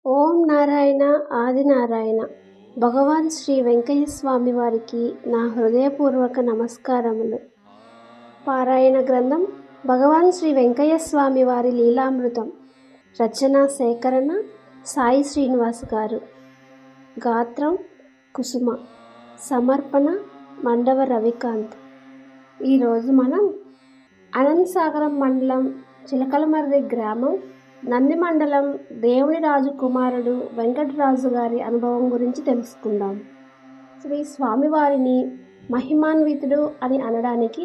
ఓం నారాయణ ఆదినారాయణ. భగవాన్ శ్రీ వెంకయ్య స్వామి వారికి నా హృదయపూర్వక నమస్కారములు. పారాయణ గ్రంథం భగవాన్ శ్రీ వెంకయ్య స్వామి వారి లీలామృతం. రచన సేకరణ సాయి శ్రీనివాస్ గారు. గాత్రం కుసుమ. సమర్పణ మండవ రవికాంత్. ఈరోజు మనం అనంతసాగరం మండలం చిలకలమర్రి గ్రామం నంది మండలం దేవుని రాజు కుమారుడు వెంకటరాజు గారి అనుభవం గురించి తెలుసుకుందాం. శ్రీ స్వామివారిని మహిమాన్వితుడు అని అనడానికి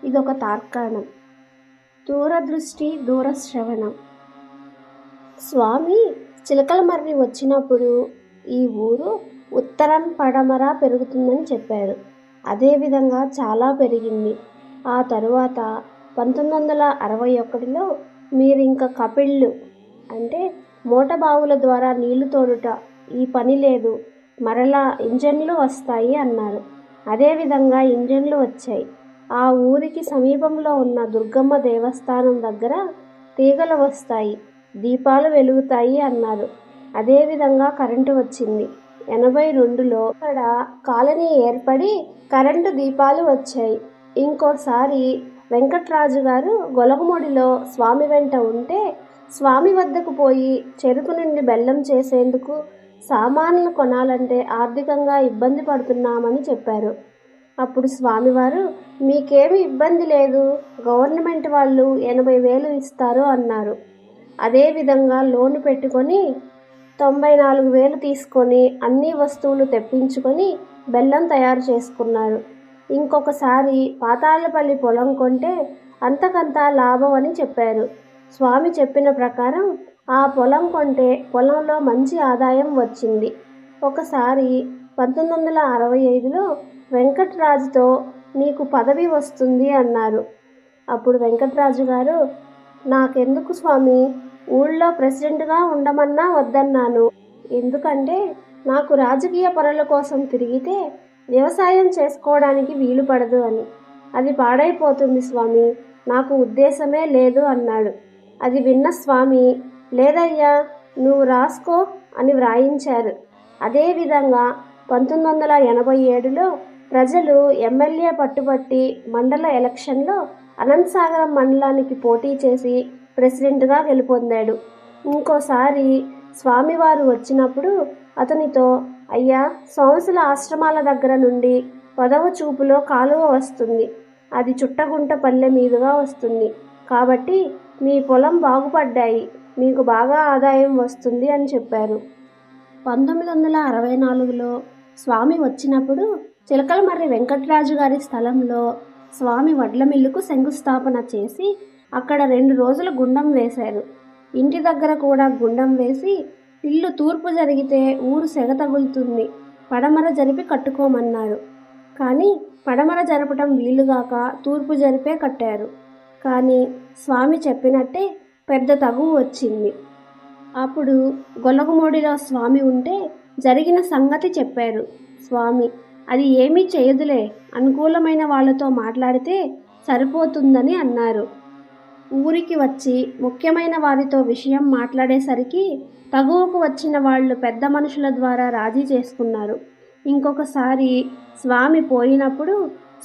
ఇదొక తార్కాణం. దూరదృష్టి దూరశ్రవణం. స్వామి చిలకలమర్రి వచ్చినప్పుడు ఈ ఊరు ఉత్తరం పడమర పెరుగుతుందని చెప్పారు. అదేవిధంగా చాలా పెరిగింది. ఆ తరువాత 1961లో మీరింక కపిళ్ళు అంటే మోటబావుల ద్వారా నీళ్లు తోడుట ఈ పని లేదు, మరలా ఇంజన్లు వస్తాయి అన్నారు. అదేవిధంగా ఇంజన్లు వచ్చాయి. ఆ ఊరికి సమీపంలో ఉన్న దుర్గమ్మ దేవస్థానం దగ్గర తీగలు వస్తాయి, దీపాలు వెలుగుతాయి అన్నారు. అదేవిధంగా కరెంటు వచ్చింది. 82లో అక్కడ కాలనీ ఏర్పడి కరెంటు దీపాలు వచ్చాయి. ఇంకోసారి వెంకట్రాజు గారు గొలగముడిలో స్వామి వెంట ఉంటే స్వామి వద్దకు పోయి చెరుకు నుండి బెల్లం చేసేందుకు సామాన్లు కొనాలంటే ఆర్థికంగా ఇబ్బంది పడుతున్నామని చెప్పారు. అప్పుడు స్వామివారు మీకేమి ఇబ్బంది లేదు, గవర్నమెంట్ వాళ్ళు 80,000 ఇస్తారు అన్నారు. అదేవిధంగా లోను పెట్టుకొని 94,000 తీసుకొని అన్ని వస్తువులు తెప్పించుకొని బెల్లం తయారు చేసుకున్నారు. ఇంకొకసారి పాతాళ్ళపల్లి పొలం కొంటే అంతకంతా లాభం అని చెప్పారు. స్వామి చెప్పిన ప్రకారం ఆ పొలం కొంటే పొలంలో మంచి ఆదాయం వచ్చింది. ఒకసారి 1965లో వెంకట్రాజుతో నీకు పదవి వస్తుంది అన్నారు. అప్పుడు వెంకట్రాజు గారు నాకెందుకు స్వామి, ఊళ్ళో ప్రెసిడెంట్గా ఉండమన్నా వద్దన్నాను. ఎందుకంటే నాకు రాజకీయ పనుల కోసం తిరిగితే వ్యవసాయం చేసుకోవడానికి వీలు పడదు అని. అది పాడైపోతుంది స్వామి, నాకు ఉద్దేశమే లేదు అన్నాడు. అది విన్న స్వామి లేదయ్యా నువ్వు రాసుకో అని వ్రాయించారు. అదేవిధంగా 1987లో ప్రజలు ఎమ్మెల్యే పట్టుబట్టి మండల ఎలక్షన్లో అనంతసాగరం మండలానికి పోటీ చేసి ప్రెసిడెంట్గా గెలుపొందాడు. ఇంకోసారి స్వామివారు వచ్చినప్పుడు అతనితో అయ్యా సోమసుల ఆశ్రమాల దగ్గర నుండి 10వ చూపులో కాలువ వస్తుంది, అది చుట్టగుంట పల్లె మీదుగా వస్తుంది, కాబట్టి మీ పొలం బాగుపడ్డాయి, మీకు బాగా ఆదాయం వస్తుంది అని చెప్పారు. 1964లో స్వామి వచ్చినప్పుడు చిలకలమర్రి వెంకటరాజు గారి స్థలంలో స్వామి వడ్ల మిల్లుకు శంకుస్థాపన చేసి అక్కడ 2 రోజులు గుండం వేశారు. ఇంటి దగ్గర కూడా గుండం వేసి ఇల్లు తూర్పు జరిగితే ఊరు సెగ తగులుతుంది, పడమర జరిపి కట్టుకోమన్నారు. కానీ పడమర జరపటం వీలుగాక తూర్పు జరిపే కట్టారు. కానీ స్వామి చెప్పినట్టే పెద్ద తగువు వచ్చింది. అప్పుడు గొలగమూడిలో స్వామి ఉంటే జరిగిన సంగతి చెప్పారు. స్వామి అది ఏమీ చేయదులే, అనుకూలమైన వాళ్ళతో మాట్లాడితే సరిపోతుందని అన్నారు. ఊరికి వచ్చి ముఖ్యమైన వారితో విషయం మాట్లాడేసరికి తగువకు వచ్చిన వాళ్ళు పెద్ద మనుషుల ద్వారా రాజీ చేసుకున్నారు. ఇంకొకసారి స్వామి పోయినప్పుడు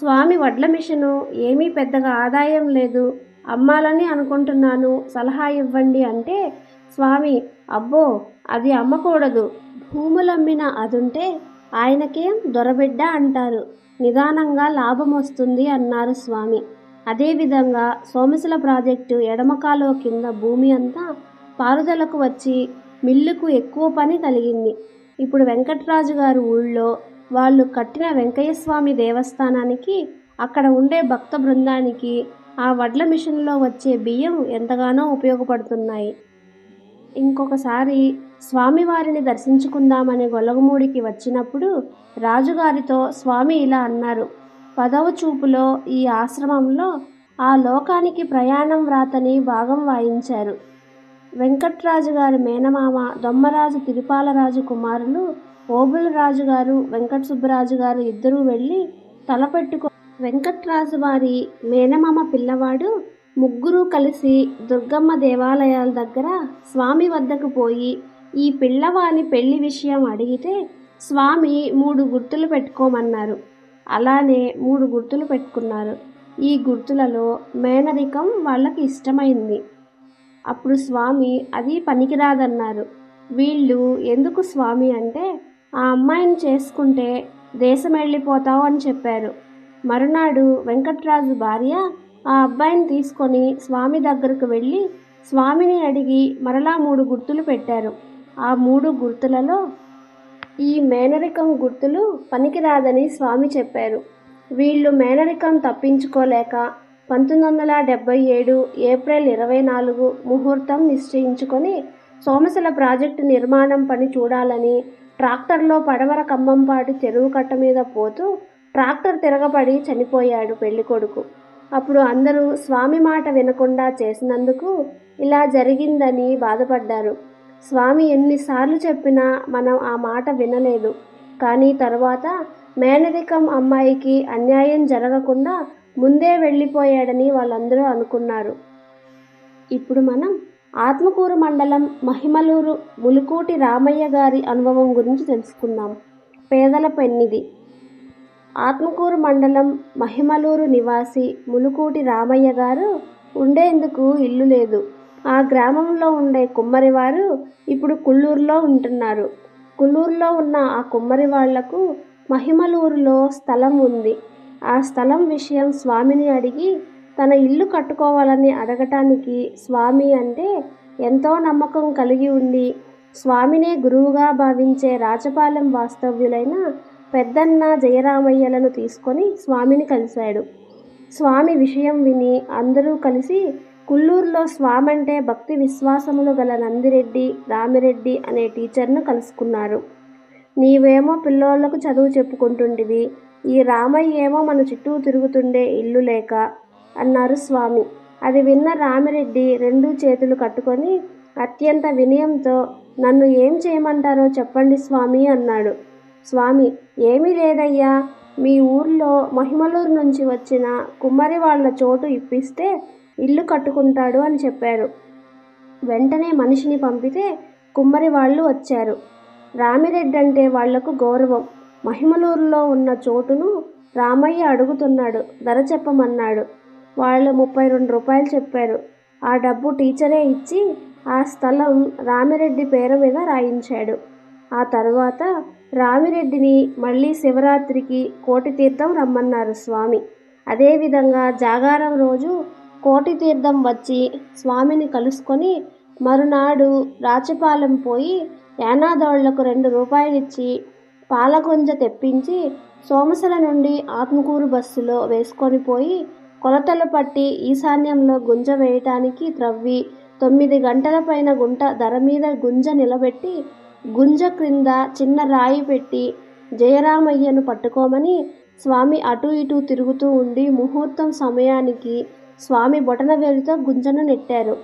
స్వామి వడ్ల మిషను ఏమీ పెద్దగా ఆదాయం లేదు, అమ్మాలని అనుకుంటున్నాను, సలహా ఇవ్వండి అంటే స్వామి అబ్బో అది అమ్మకూడదు, భూములమ్మిన అదుంటే ఆయనకేం దొరబిడ్డ అంటారు, నిదానంగా లాభం వస్తుంది అన్నారు స్వామి. అదేవిధంగా సోమసుల ప్రాజెక్టు ఎడమకాలువ కింద భూమి అంతా పారుదలకు వచ్చి మిల్లుకు ఎక్కువ పని కలిగింది. ఇప్పుడు వెంకట్రాజు గారు ఊళ్ళో వాళ్ళు కట్టిన వెంకయ్యస్వామి దేవస్థానానికి అక్కడ ఉండే భక్త బృందానికి ఆ వడ్ల మిషన్లో వచ్చే బియ్యం ఎంతగానో ఉపయోగపడుతున్నాయి. ఇంకొకసారి స్వామివారిని దర్శించుకుందామని గొలగమూడికి వచ్చినప్పుడు రాజుగారితో స్వామి ఇలా అన్నారు. 10వ చూపులో ఈ ఆశ్రమంలో ఆ లోకానికి ప్రయాణం వ్రాతని భాగం వాయించారు. వెంకట్రాజు గారి మేనమామ దొమ్మరాజు తిరుపాలరాజు కుమారులు ఓబుల రాజు గారు వెంకట సుబ్బరాజు గారు ఇద్దరూ వెళ్ళి తలపెట్టుకో. వెంకట్రాజు వారి మేనమామ పిల్లవాడు ముగ్గురు కలిసి దుర్గమ్మ దేవాలయాల దగ్గర స్వామి వద్దకు పోయి ఈ పిల్లవాని పెళ్లి విషయం అడిగితే స్వామి 3 గుర్తులు పెట్టుకోమన్నారు. అలానే 3 గుర్తులు పెట్టుకున్నారు. ఈ గుర్తులలో మేనరికం వాళ్ళకి ఇష్టమైంది. అప్పుడు స్వామి అది పనికిరాదన్నారు. వీళ్ళు ఎందుకు స్వామి అంటే, ఆ అమ్మాయిని చేసుకుంటే దేశం వెళ్ళిపోతావు అని చెప్పారు. మరునాడు వెంకట్రాజు భార్య ఆ అబ్బాయిని తీసుకొని స్వామి దగ్గరకు వెళ్ళి స్వామిని అడిగి మరలా 3 గుర్తులు పెట్టారు. ఆ 3 గుర్తులలో ఈ మేనరికం గుర్తులు పనికిరాదని స్వామి చెప్పారు. వీళ్ళు మేనరికం తప్పించుకోలేక 1977 ఏప్రిల్ 24 ముహూర్తం నిశ్చయించుకొని సోమశిల ప్రాజెక్టు నిర్మాణం పని చూడాలని ట్రాక్టర్లో పడమర కంబంపాటి చెరువు కట్ట మీద పోతూ ట్రాక్టర్ తిరగబడి చనిపోయాడు పెళ్ళికొడుకు. అప్పుడు అందరూ స్వామి మాట వినకుండా చేసినందుకు ఇలా జరిగిందని బాధపడ్డారు. స్వామి ఎన్నిసార్లు చెప్పినా మనం ఆ మాట వినలేదు. కానీ తర్వాత మేనరికం అమ్మాయికి అన్యాయం జరగకుండా ముందే వెళ్ళిపోయాడని వాళ్ళందరూ అనుకున్నారు. ఇప్పుడు మనం ఆత్మకూరు మండలం మహిమలూరు ములుకూటి రామయ్య గారి అనుభవం గురించి తెలుసుకుందాం. పేదల పెన్నిది. ఆత్మకూరు మండలం మహిమలూరు నివాసి ములుకూటి రామయ్య గారు ఉండేందుకు ఇల్లు లేదు. ఆ గ్రామంలో ఉండే కుమ్మరివారు ఇప్పుడు కుల్లూరులో ఉంటున్నారు. కుల్లూరులో ఉన్న ఆ కుమ్మరి వాళ్లకు మహిమలూరులో స్థలం ఉంది. ఆ స్థలం విషయం స్వామిని అడిగి తన ఇల్లు కట్టుకోవాలని అడగటానికి స్వామి అంటే ఎంతో నమ్మకం కలిగి ఉండి స్వామినే గురువుగా భావించే రాజపాలెం వాస్తవ్యులైన పెద్దన్న జయరామయ్యలను తీసుకొని స్వామిని కలిశాడు. స్వామి విషయం విని అందరూ కలిసి కుల్లూరులో స్వామంటే భక్తి విశ్వాసములు గల నందిరెడ్డి రామిరెడ్డి అనే టీచర్ను కలుసుకున్నారు. నీవేమో పిల్లోళ్లకు చదువు చెప్పుకుంటుండివి, ఈ రామయ్య ఏమో మన చుట్టూ తిరుగుతుండే ఇల్లు లేక అన్నారు స్వామి. అది విన్న రామిరెడ్డి 2 చేతులు కట్టుకొని అత్యంత వినయంతో నన్ను ఏం చేయమంటారో చెప్పండి స్వామి అన్నాడు. స్వామి ఏమీ లేదయ్యా, మీ ఊర్లో మహిమలూరు నుంచి వచ్చిన కుమ్మరి వాళ్ళ చోటు ఇప్పిస్తే ఇల్లు కట్టుకుంటాడు అని చెప్పారు. వెంటనే మనిషిని పంపితే కుమ్మరి వాళ్ళు వచ్చారు. రామిరెడ్డి అంటే వాళ్లకు గౌరవం. మహిమలూరులో ఉన్న చోటును రామయ్య అడుగుతున్నాడు, ధర చెప్పమన్నాడు. వాళ్ళు 32 రూపాయలు చెప్పారు. ఆ డబ్బు టీచరే ఇచ్చి ఆ స్థలం రామిరెడ్డి పేరు మీద రాయించాడు. ఆ తర్వాత రామిరెడ్డిని మళ్ళీ శివరాత్రికి కోటి తీర్థం రమ్మన్నారు స్వామి. అదేవిధంగా జాగారం రోజు కోటి తీర్థం వచ్చి స్వామిని కలుసుకొని మరునాడు రాచపాలెం పోయి యానాదోళ్లకు 2 రూపాయలిచ్చి పాలగొంజ తెప్పించి సోమశిల నుండి ఆత్మకూరు బస్సులో వేసుకొని పోయి కొలతలు పట్టి ఈశాన్యంలో గుంజ వేయటానికి త్రవ్వి 9 గంటల పైన గుంట ధర మీద గుంజ నిలబెట్టి గుంజ క్రింద చిన్న రాయి పెట్టి జయరామయ్యను పట్టుకోమని స్వామి అటు ఇటు తిరుగుతూ ఉండి ముహూర్తం సమయానికి స్వామి బొటనవేలుతో గుంజను నెట్టారు.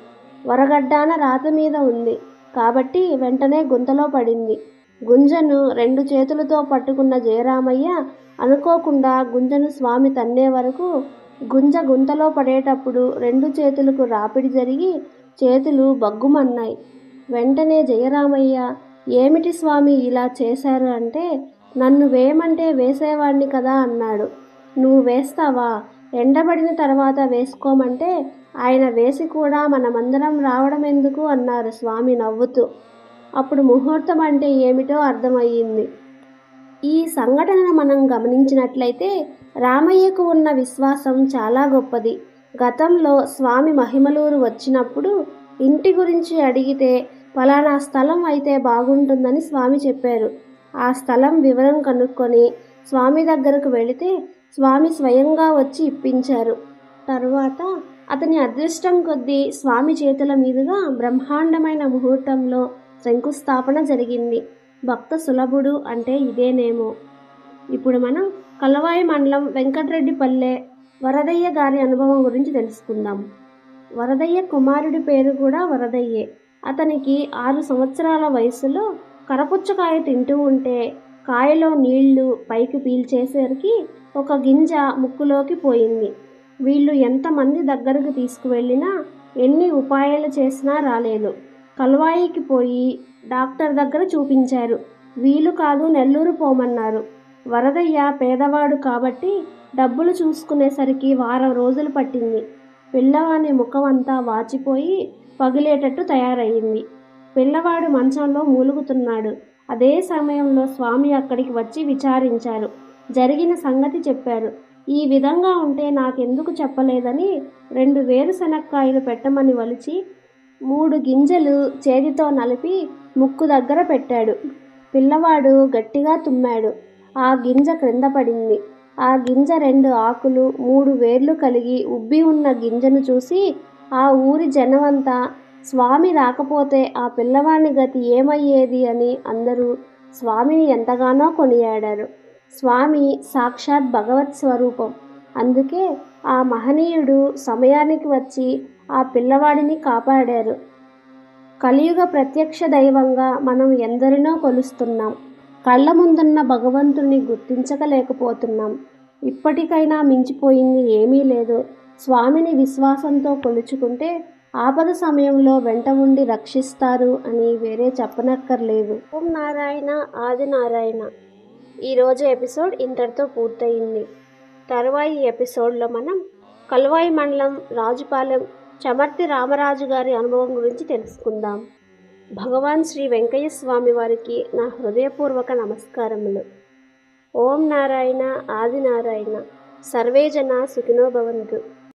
వరగడ్డాన రాత మీద ఉంది కాబట్టి వెంటనే గుంతలో పడింది. గుంజను 2 చేతులతో పట్టుకున్న జయరామయ్య అనుకోకుండా గుంజను స్వామి తన్నే వరకు గుంజ గుంతలో పడేటప్పుడు 2 చేతులకు రాపిడి జరిగి చేతులు బగ్గుమన్నాయి. వెంటనే జయరామయ్య ఏమిటి స్వామి ఇలా చేశారు అంటే, నన్ను వేయమంటే వేసేవాణ్ణి కదా అన్నాడు. నువ్వు వేస్తావా? ఎండబడిన తర్వాత వేసుకోమంటే ఆయన వేసి కూడా మనమందరం రావడం ఎందుకు అన్నారు స్వామి నవ్వుతూ. అప్పుడు ముహూర్తం అంటే ఏమిటో అర్థమయ్యింది. ఈ సంఘటనను మనం గమనించినట్లయితే రామయ్యకు ఉన్న విశ్వాసం చాలా గొప్పది. గతంలో స్వామి మహిమలూరు వచ్చినప్పుడు ఇంటి గురించి అడిగితే ఫలానా స్థలం అయితే బాగుంటుందని స్వామి చెప్పారు. ఆ స్థలం వివరం కనుక్కొని స్వామి దగ్గరకు వెళితే స్వామి స్వయంగా వచ్చి ఇప్పించారు. తరువాత అతని అదృష్టం కొద్దీ స్వామి చేతుల మీదుగా బ్రహ్మాండమైన ముహూర్తంలో శంకుస్థాపన జరిగింది. భక్త సులభుడు అంటే ఇదేనేమో. ఇప్పుడు మనం కలవాయి మండలం వెంకటరెడ్డిపల్లె వరదయ్య గారి అనుభవం గురించి తెలుసుకుందాం. వరదయ్య కుమారుడి పేరు కూడా వరదయ్యే. అతనికి 6 సంవత్సరాల వయసులో కరపుచ్చకాయ తింటూ ఉంటే కాయలో నీళ్లు పైకి పీల్చేసరికి ఒక గింజ ముక్కులోకి పోయింది. వీళ్ళు ఎంతమంది దగ్గరకు తీసుకువెళ్ళినా ఎన్ని ఉపాయాలు చేసినా రాలేదు. కల్వాయికి పోయి డాక్టర్ దగ్గర చూపించారు. వీలు కాదు, నెల్లూరు పోమన్నారు. వరదయ్య పేదవాడు కాబట్టి డబ్బులు చూసుకునేసరికి వారం రోజులు పట్టింది. పిల్లవాని ముఖమంతా వాచిపోయి పగిలేటట్టు తయారయ్యింది. పిల్లవాడు మంచంలో మూలుగుతున్నాడు. అదే సమయంలో స్వామి అక్కడికి వచ్చి విచారించారు. జరిగిన సంగతి చెప్పారు. ఈ విధంగా ఉంటే నాకెందుకు చెప్పలేదని 2 వేరుశనక్కాయలు పెట్టమని వలిచి 3 గింజలు చేతితో నలిపి ముక్కు దగ్గర పెట్టాడు. పిల్లవాడు గట్టిగా తుమ్మాడు. ఆ గింజ క్రింద పడింది. ఆ గింజ 2 ఆకులు 3 వేర్లు కలిగి ఉబ్బి ఉన్న గింజను చూసి ఆ ఊరి జనమంతా స్వామి రాకపోతే ఆ పిల్లవాని గతి ఏమయ్యేది అని అందరూ స్వామిని ఎంతగానో కొనియాడారు. స్వామి సాక్షాత్ భగవత్ స్వరూపం. అందుకే ఆ మహనీయుడు సమయానికి వచ్చి ఆ పిల్లవాడిని కాపాడారు. కలియుగ ప్రత్యక్ష దైవంగా మనం ఎందరినో కొలుస్తున్నాం. కళ్ళ ముందున్న భగవంతుణ్ణి గుర్తించలేకపోతున్నాం. ఇప్పటికైనా మించిపోయింది ఏమీ లేదు. స్వామిని విశ్వాసంతో కొలుచుకుంటే ఆపద సమయంలో వెంట ఉండి రక్షిస్తారు అని వేరే చెప్పనక్కర్లేదు. ఓం నారాయణ ఆది నారాయణ. ఈరోజు ఎపిసోడ్ ఇంతటితో పూర్తయింది. తరువాయి ఎపిసోడ్లో మనం కల్వాయి మండలం రాజుపాలెం చమర్తి రామరాజు గారి అనుభవం గురించి తెలుసుకుందాం. భగవాన్ శ్రీ వెంకయ్య స్వామి వారికి నా హృదయపూర్వక నమస్కారములు. ఓం నారాయణ ఆది నారాయణ. సర్వే జనా సుఖినో భవంతు.